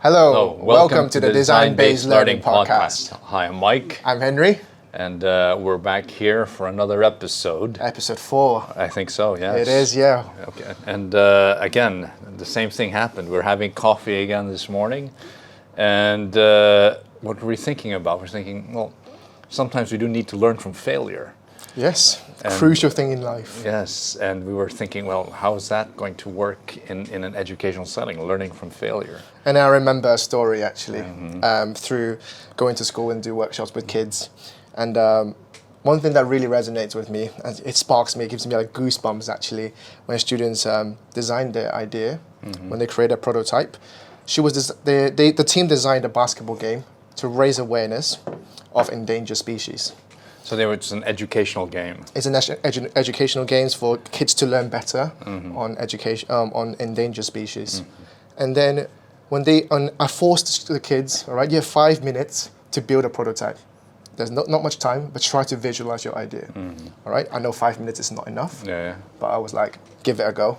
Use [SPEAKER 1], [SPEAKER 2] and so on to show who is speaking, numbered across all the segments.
[SPEAKER 1] Hello, welcome to the Design-Based Learning Podcast.
[SPEAKER 2] Hi, I'm Mike.
[SPEAKER 1] I'm Henry.
[SPEAKER 2] And we're back here for another episode.
[SPEAKER 1] Episode 4.
[SPEAKER 2] I think so, yes.
[SPEAKER 1] It is, yeah.
[SPEAKER 2] Okay. And again, the same thing happened. We're having coffee again this morning. And what were we thinking about? We're thinking, well, sometimes we do need to learn from failure.
[SPEAKER 1] Yes, crucial thing in life.
[SPEAKER 2] Yes, and we were thinking, well, how is that going to work in an educational setting, learning from failure?
[SPEAKER 1] And I remember a story, actually, through going to school and do workshops with kids. And one thing that really resonates with me, and it sparks me, it gives me like goosebumps, actually, when students design their idea, when they create a prototype. The team designed a basketball game to raise awareness of endangered species.
[SPEAKER 2] So it's an educational game.
[SPEAKER 1] It's an educational games for kids to learn better on education on endangered species. And then when I forced the kids, all right, you have 5 minutes to build a prototype. There's not much time, but try to visualize your idea. All right, I know 5 minutes is not enough, but I was like, give it a go.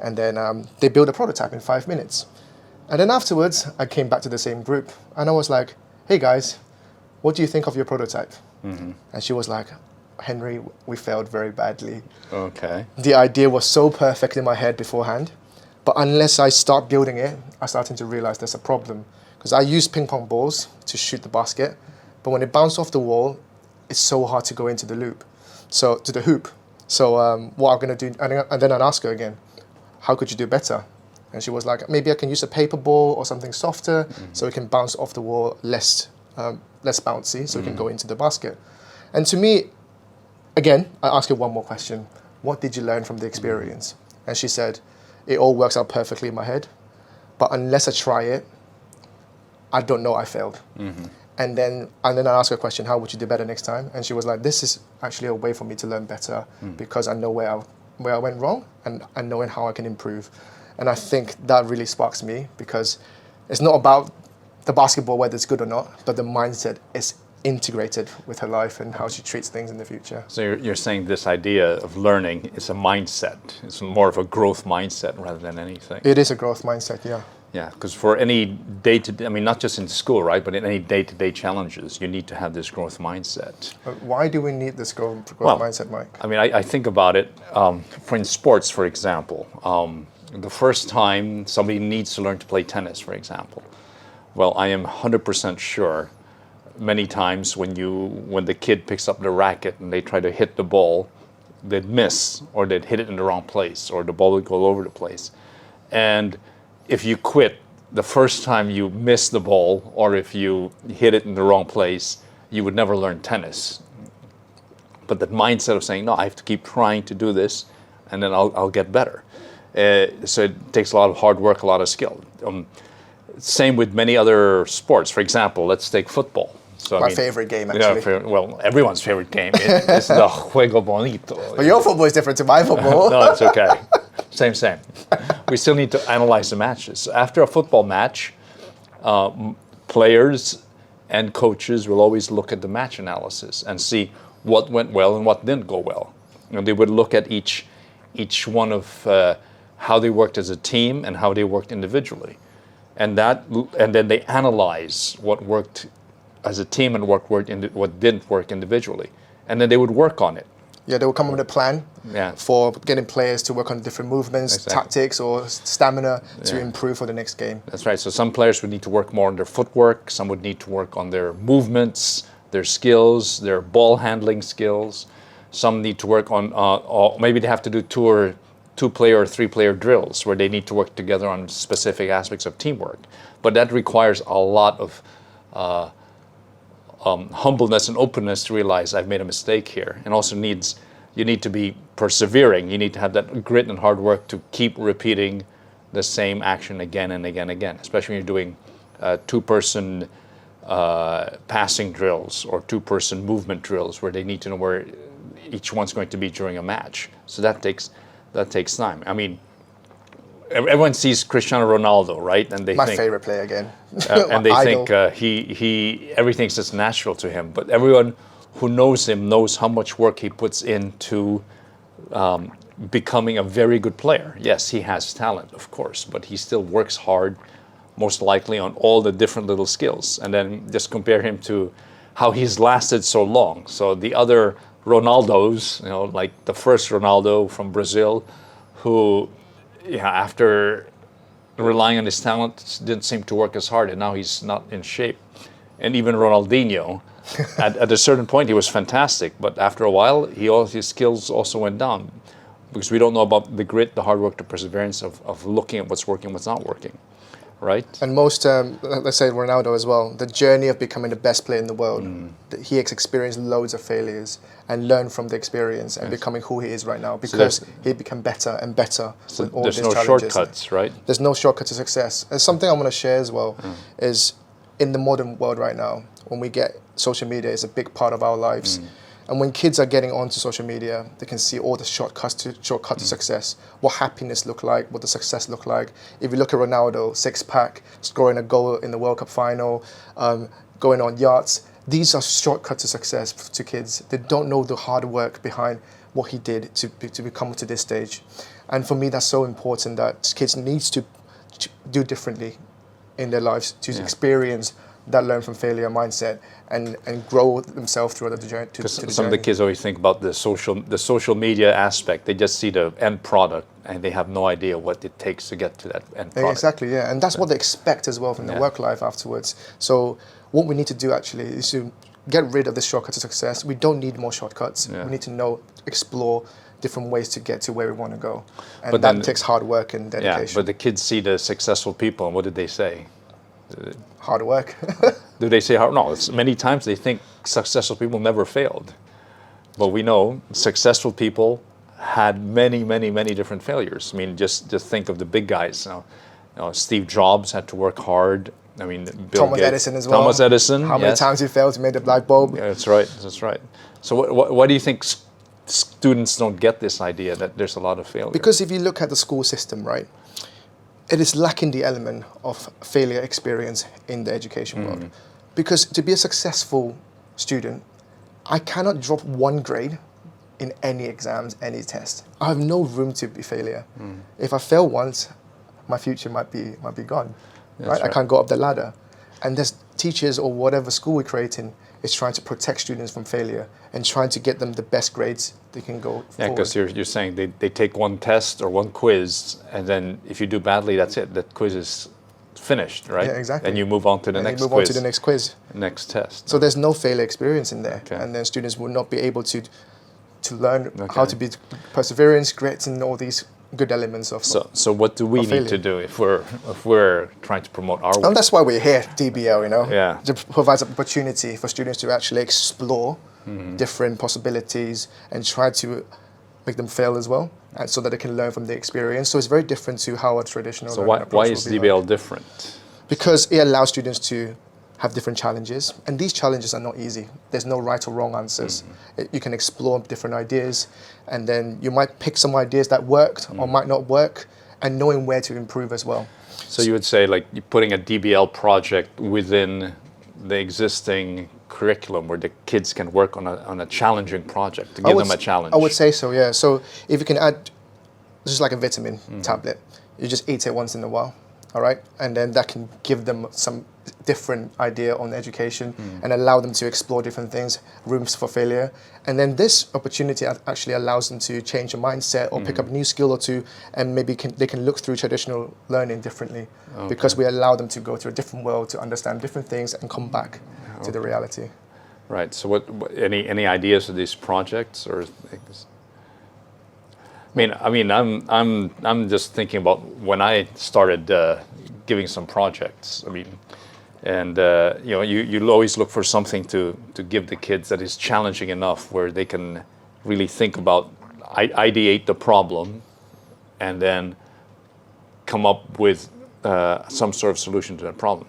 [SPEAKER 1] And then they built a prototype in 5 minutes. And then afterwards, I came back to the same group, and I was like, hey guys, what do you think of your prototype? And she was like, Henry, we failed very badly.
[SPEAKER 2] Okay.
[SPEAKER 1] The idea was so perfect in my head beforehand, but unless I start building it, I started to realize there's a problem. Because I use ping pong balls to shoot the basket, but when it bounces off the wall, it's so hard to go into the loop, to the hoop. So what I'm gonna do, and then I'd ask her again, how could you do better? And she was like, maybe I can use a paper ball or something softer so it can bounce off the wall less bouncy, so it can go into the basket. And to me, again, I asked her one more question. What did you learn from the experience? And she said, it all works out perfectly in my head, but unless I try it, I don't know I failed. And then I asked her a question, how would you do better next time? And she was like, this is actually a way for me to learn better because I know where I went wrong and I know how I can improve. And I think that really sparks me because it's not about the basketball, whether it's good or not, but the mindset is integrated with her life and how she treats things in the future.
[SPEAKER 2] So you're saying this idea of learning is a mindset. It's more of a growth mindset rather than anything.
[SPEAKER 1] It is a growth mindset, yeah.
[SPEAKER 2] Yeah, because for any day-to-day, I mean, not just in school, right, but in any day-to-day challenges, you need to have this growth mindset.
[SPEAKER 1] Why do we need this growth mindset, Mike?
[SPEAKER 2] I mean, I think about it, in sports, for example. The first time somebody needs to learn to play tennis, for example. Well, I am 100% sure many times when the kid picks up the racket and they try to hit the ball, they'd miss or they'd hit it in the wrong place or the ball would go all over the place. And if you quit the first time you miss the ball or if you hit it in the wrong place, you would never learn tennis. But that mindset of saying, no, I have to keep trying to do this and then I'll get better. So it takes a lot of hard work, a lot of skill. Same with many other sports. For example, let's take football. So,
[SPEAKER 1] My favorite game, actually.
[SPEAKER 2] Yeah, well, everyone's favorite game is the juego bonito.
[SPEAKER 1] But your football is different to my football.
[SPEAKER 2] No, it's okay. Same. We still need to analyze the matches. After a football match, players and coaches will always look at the match analysis and see what went well and what didn't go well. And they would look at each one of how they worked as a team and how they worked individually. And then they analyze what worked as a team and what didn't work individually. And then they would work on it.
[SPEAKER 1] Yeah, they would come up with a plan for getting players to work on different movements, tactics, or stamina to improve for the next game.
[SPEAKER 2] That's right. So some players would need to work more on their footwork. Some would need to work on their movements, their skills, their ball handling skills. Some need to work on, maybe they have to do two-player or three-player drills where they need to work together on specific aspects of teamwork. But that requires a lot of humbleness and openness to realize I've made a mistake here. And also you need to be persevering. You need to have that grit and hard work to keep repeating the same action again and again and again, especially when you're doing two-person passing drills or two-person movement drills where they need to know where each one's going to be during a match. So that takes time. I mean, everyone sees Cristiano Ronaldo, right? And they
[SPEAKER 1] think
[SPEAKER 2] my
[SPEAKER 1] favorite player again.
[SPEAKER 2] And they think everything's just natural to him. But everyone who knows him knows how much work he puts into becoming a very good player. Yes, he has talent, of course, but he still works hard most likely on all the different little skills, and then just compare him to how he's lasted so long. So the other Ronaldos, like the first Ronaldo from Brazil, who, after relying on his talent, didn't seem to work as hard, and now he's not in shape. And even Ronaldinho, at a certain point, he was fantastic, but after a while, his skills also went down, because we don't know about the grit, the hard work, the perseverance of looking at what's working, what's not working, right?
[SPEAKER 1] And most, let's say Ronaldo as well, the journey of becoming the best player in the world, he has experienced loads of failures and learned from the experience and becoming who he is right now, because he became better and better with all
[SPEAKER 2] There's
[SPEAKER 1] these
[SPEAKER 2] no
[SPEAKER 1] challenges.
[SPEAKER 2] shortcuts, right?
[SPEAKER 1] There's no shortcut to success. And something I want to share as well is, in the modern world right now, when we get social media, is a big part of our lives. And when kids are getting onto social media, they can see all the shortcuts to success, what happiness look like, what the success look like. If you look at Ronaldo, 6-pack, scoring a goal in the World Cup final, going on yachts, these are shortcuts to success to kids. They don't know the hard work behind what he did to become to this stage. And for me, that's so important, that kids needs to do differently in their lives, to experience that learn from failure mindset and grow themselves throughout the journey.
[SPEAKER 2] Some of the kids always think about the social media aspect. They just see the end product, and they have no idea what it takes to get to that end product.
[SPEAKER 1] Exactly, yeah. And that's what they expect as well from their work life afterwards. So what we need to do actually is to get rid of this shortcut to success. We don't need more shortcuts. We need to explore different ways to get to where we want to go. And but that takes hard work and dedication.
[SPEAKER 2] Yeah, but the kids see the successful people, and what did they say?
[SPEAKER 1] Hard work.
[SPEAKER 2] Do they say hard? No, many times they think successful people never failed. But we know successful people had many, many, many different failures. I mean, just think of the big guys. Steve Jobs had to work hard. I mean,
[SPEAKER 1] Thomas Edison as well.
[SPEAKER 2] Thomas Edison.
[SPEAKER 1] How many times he failed to make the light bulb?
[SPEAKER 2] Yeah, that's right. That's right. So why do you think students don't get this idea that there's a lot of failure?
[SPEAKER 1] Because if you look at the school system, right, it is lacking the element of failure experience in the education world. Because to be a successful student, I cannot drop one grade in any exams, any test. I have no room to be failure. If I fail once, my future might be gone. Right? I can't go up the ladder. And there's teachers or whatever school we're creating is trying to protect students from failure and trying to get them the best grades they can go forward.
[SPEAKER 2] Yeah, because you're saying they take one test or one quiz, and then if you do badly, that's it. That quiz is finished, right?
[SPEAKER 1] Yeah, exactly.
[SPEAKER 2] And you move on to the next quiz.
[SPEAKER 1] On to the next quiz.
[SPEAKER 2] Next test.
[SPEAKER 1] So there's no failure experience in there. Okay. And then students will not be able to learn how to be perseverance, grit, and all these good elements of.
[SPEAKER 2] So what do we need to do if we're trying to promote our work?
[SPEAKER 1] And that's why we're here, DBL.
[SPEAKER 2] Yeah.
[SPEAKER 1] To provide an opportunity for students to actually explore different possibilities and try to make them fail as well, and so that they can learn from the experience. So it's very different to how a traditional.
[SPEAKER 2] So why is DBL different?
[SPEAKER 1] Because it allows students to have different challenges, and these challenges are not easy. There's no right or wrong answers. You can explore different ideas, and then you might pick some ideas that worked or might not work, and knowing where to improve as well.
[SPEAKER 2] So you would say, like, you're putting a DBL project within the existing curriculum where the kids can work on a challenging project to give them a challenge.
[SPEAKER 1] I would say so, yeah. So if you can add, just like a vitamin tablet, you just eat it once in a while, all right? And then that can give them some different idea on education and allow them to explore different things, rooms for failure. And then this opportunity actually allows them to change a mindset or pick up a new skill or two, and maybe they can look through traditional learning differently because we allow them to go to a different world, to understand different things and come back to the reality.
[SPEAKER 2] Right. So what any ideas of these projects or things? I mean, I'm just thinking about when I started giving some projects. I mean, and you'll always look for something to give the kids that is challenging enough where they can really think about, ideate the problem, and then come up with some sort of solution to that problem.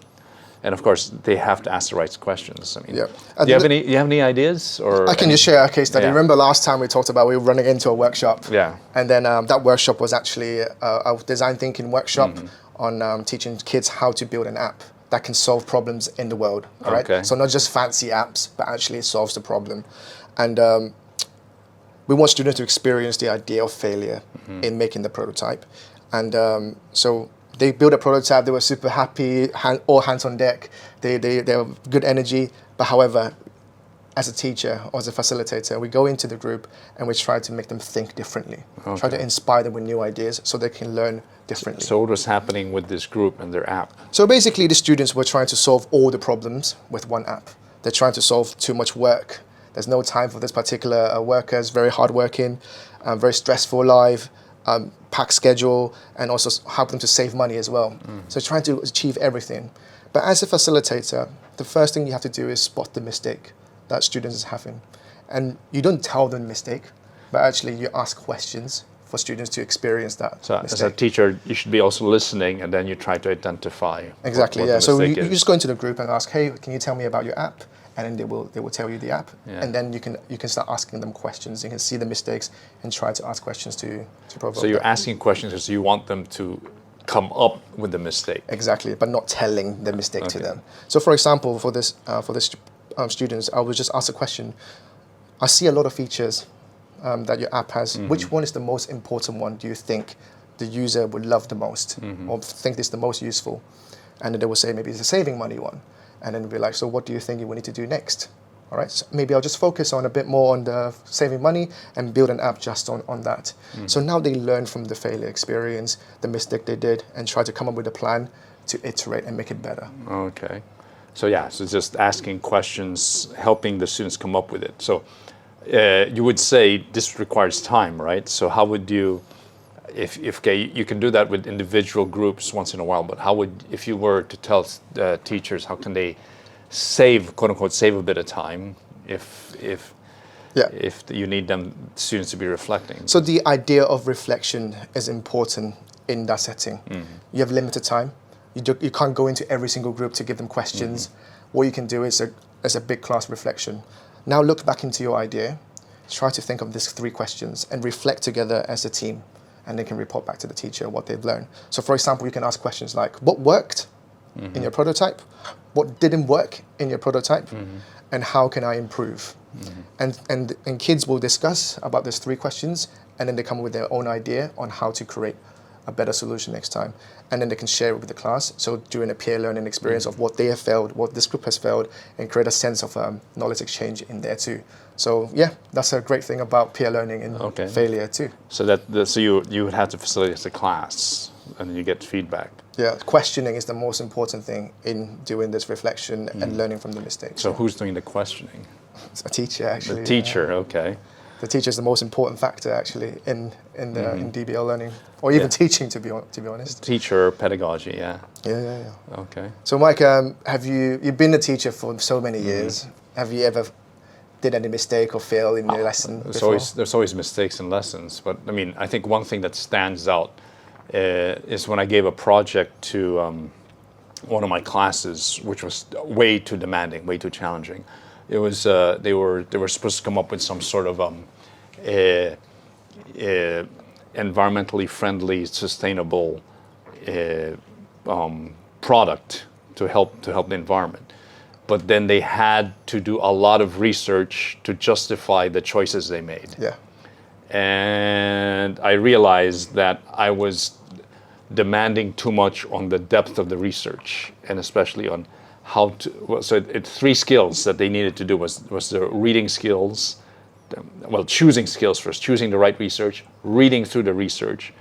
[SPEAKER 2] And of course, they have to ask the right questions. I mean, do you have any ideas? Or
[SPEAKER 1] I can just share a case study. Remember last time we talked about we were running into a workshop.
[SPEAKER 2] Yeah.
[SPEAKER 1] And then that workshop was actually a design thinking workshop on teaching kids how to build an app that can solve problems in the world. All right. Okay. So not just fancy apps, but actually it solves the problem. And we want students to experience the idea of failure in making the prototype. And so They built a prototype. They were super happy, all hands on deck. They were good energy. But however, as a teacher or as a facilitator, we go into the group and we try to make them think differently.
[SPEAKER 2] Okay.
[SPEAKER 1] Try to inspire them with new ideas so they can learn differently.
[SPEAKER 2] So what was happening with this group and their app?
[SPEAKER 1] So basically, the students were trying to solve all the problems with one app. They're trying to solve too much work. There's no time for this particular worker. It's very hardworking, very stressful life, packed schedule, and also help them to save money as well. So trying to achieve everything. But as a facilitator, the first thing you have to do is spot the mistake that students is having. And you don't tell them mistake, but actually you ask questions for students to experience that
[SPEAKER 2] So
[SPEAKER 1] mistake.
[SPEAKER 2] as a teacher, you should be also listening, and then you try to identify
[SPEAKER 1] Exactly,
[SPEAKER 2] what
[SPEAKER 1] yeah.
[SPEAKER 2] the
[SPEAKER 1] So
[SPEAKER 2] mistake
[SPEAKER 1] you
[SPEAKER 2] is.
[SPEAKER 1] just go into the group and ask, hey, can you tell me about your app? And then they will tell you the app.
[SPEAKER 2] Yeah.
[SPEAKER 1] And then you can start asking them questions. You can see the mistakes and try to ask questions to provoke
[SPEAKER 2] So you're
[SPEAKER 1] that.
[SPEAKER 2] asking questions because you want them to come up with the mistake.
[SPEAKER 1] Exactly, but not telling the mistake to
[SPEAKER 2] Okay.
[SPEAKER 1] them. So for example, for this students, I would just ask a question. I see a lot of features that your app has. Which one is the most important one do you think the user would love the most or think is the most useful? And then they will say maybe it's the saving money one. And then we'll be like, so what do you think you will need to do next? All right, so maybe I'll just focus on a bit more on the saving money and build an app just on that. So now they learn from the failure experience, the mistake they did, and try to come up with a plan to iterate and make it better.
[SPEAKER 2] Okay. So yeah, so just asking questions, helping the students come up with it. So you would say this requires time, right? So how would you, if okay, you can do that with individual groups once in a while, but how would, if you were to tell teachers, how can they save, quote unquote, save a bit of time if you need students to be reflecting?
[SPEAKER 1] So the idea of reflection is important in that setting. You have limited time. You can't go into every single group to give them questions. What you can do is a big class reflection. Now look back into your idea, try to think of these 3 questions and reflect together as a team, and they can report back to the teacher what they've learned. So for example, you can ask questions like, what worked in your prototype? What didn't work in your prototype? And how can I improve? And kids will discuss about these 3 questions, and then they come up with their own idea on how to create a better solution next time. And then they can share it with the class. So doing a peer learning experience of what they have failed, what this group has failed, and create a sense of knowledge exchange in there too. So yeah, that's a great thing about peer learning and failure too.
[SPEAKER 2] So so you would have to facilitate the class, and then you get feedback.
[SPEAKER 1] Yeah, questioning is the most important thing in doing this reflection and learning from the mistakes.
[SPEAKER 2] So who's doing the questioning?
[SPEAKER 1] It's a teacher actually.
[SPEAKER 2] The teacher, okay.
[SPEAKER 1] The teacher is the most important factor actually in DBL learning, or even teaching to be honest.
[SPEAKER 2] Teacher pedagogy, yeah.
[SPEAKER 1] Yeah.
[SPEAKER 2] Okay.
[SPEAKER 1] So Mike, you've been a teacher for so many years. Have you ever did any mistake or fail in your lesson before?
[SPEAKER 2] There's always mistakes in lessons, but I mean, I think one thing that stands out is when I gave a project to one of my classes, which was way too demanding, way too challenging. It was they were supposed to come up with some sort of environmentally friendly, sustainable product to help the environment. But then they had to do a lot of research to justify the choices they made.
[SPEAKER 1] Yeah.
[SPEAKER 2] And I realized that I was demanding too much on the depth of the research, and especially on how to. Well, so it's 3 skills that they needed to do was the reading skills, choosing skills first, choosing the right research, reading through the research,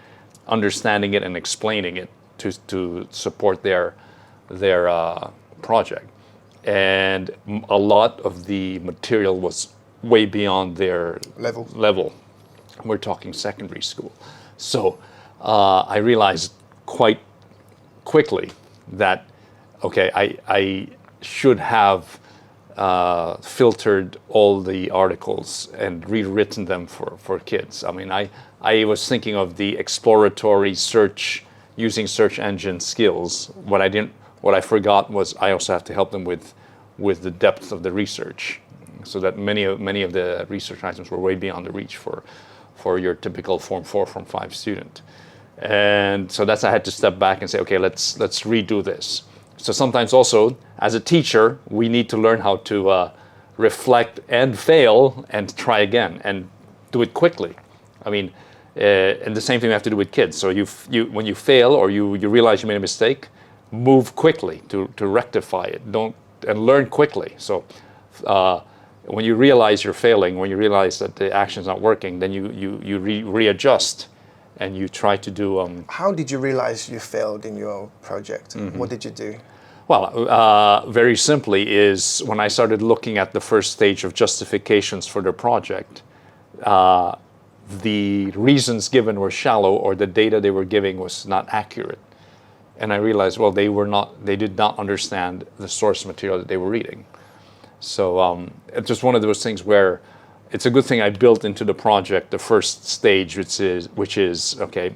[SPEAKER 2] understanding it and explaining it to support their project. And a lot of the material was way beyond their level. We're talking secondary school. So I realized quite quickly that, okay, I should have filtered all the articles and rewritten them for kids. I mean, I was thinking of the exploratory search, using search engine skills. What I forgot was I also have to help them with the depth of the research, so that many of the research items were way beyond the reach for your typical Form 4, Form 5 student. And so I had to step back and say, okay, let's redo this. So sometimes also, as a teacher, we need to learn how to reflect and fail and try again and do it quickly. I mean, And the same thing we have to do with kids. So when you fail or you realize you made a mistake, move quickly to rectify it. And learn quickly. So when you realize you're failing, when you realize that the action's not working, then you readjust and you try to do.
[SPEAKER 1] How did you realize you failed in your project? What did you do?
[SPEAKER 2] Well, very simply is when I started looking at the first stage of justifications for the project, the reasons given were shallow or the data they were giving was not accurate. And I realized, well, they did not understand the source material that they were reading. So it's just one of those things where it's a good thing I built into the project the first stage, which is okay,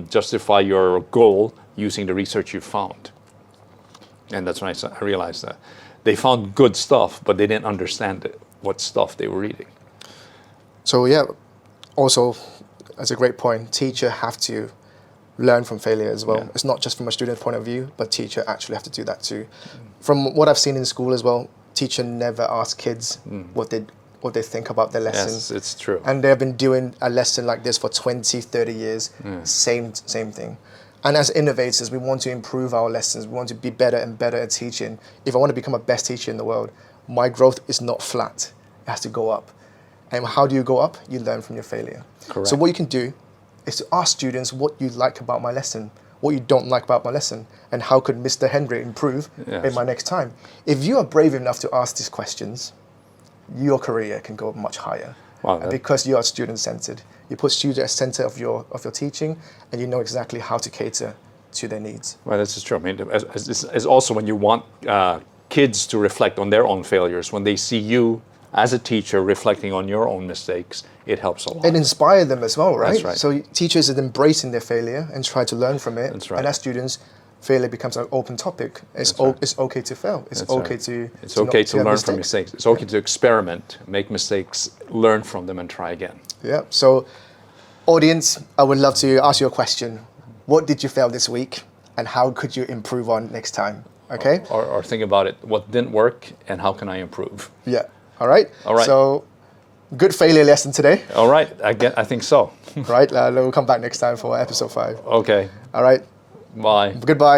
[SPEAKER 2] justify your goal using the research you found. And that's when I realized that they found good stuff, but they didn't understand what stuff they were reading.
[SPEAKER 1] So yeah, also, that's a great point. Teacher have to learn from failure as well.
[SPEAKER 2] Yeah.
[SPEAKER 1] It's not just from a student point of view, but teacher actually have to do that too. From what I've seen in school as well, teacher never ask kids what they think about their lessons.
[SPEAKER 2] Yes, it's true.
[SPEAKER 1] And they've been doing a lesson like this for 20, 30 years, same thing. And as innovators, we want to improve our lessons. We want to be better and better at teaching. If I want to become a best teacher in the world, my growth is not flat. It has to go up. And how do you go up? You learn from your failure.
[SPEAKER 2] Correct.
[SPEAKER 1] So what you can do is to ask students what you like about my lesson, what you don't like about my lesson, and how could Mr. Henry improve in my next time. If you are brave enough to ask these questions, your career can go much higher.
[SPEAKER 2] Wow,
[SPEAKER 1] because you are student-centered. You put student at the center of your teaching, and you know exactly how to cater to their needs.
[SPEAKER 2] Well, this is true. I mean, as also when you want kids to reflect on their own failures, when they see you as a teacher reflecting on your own mistakes, it helps a lot.
[SPEAKER 1] And inspire them as well, right?
[SPEAKER 2] That's right.
[SPEAKER 1] So teachers are embracing their failure and try to learn from it.
[SPEAKER 2] That's right.
[SPEAKER 1] And as students, failure becomes an open topic. It's okay to fail. It's
[SPEAKER 2] That's
[SPEAKER 1] okay
[SPEAKER 2] right.
[SPEAKER 1] to
[SPEAKER 2] It's okay to learn from
[SPEAKER 1] mistakes.
[SPEAKER 2] mistakes. It's okay to experiment, make mistakes, learn from them, and try again.
[SPEAKER 1] Yeah. So, audience, I would love to ask you a question. What did you fail this week, and how could you improve on next time? Okay.
[SPEAKER 2] Or think about it. What didn't work, and how can I improve?
[SPEAKER 1] Yeah. All right.
[SPEAKER 2] All right.
[SPEAKER 1] So, good failure lesson today.
[SPEAKER 2] All right. I think so.
[SPEAKER 1] Right. We'll come back next time for episode 5.
[SPEAKER 2] Okay.
[SPEAKER 1] All right.
[SPEAKER 2] Bye.
[SPEAKER 1] Goodbye.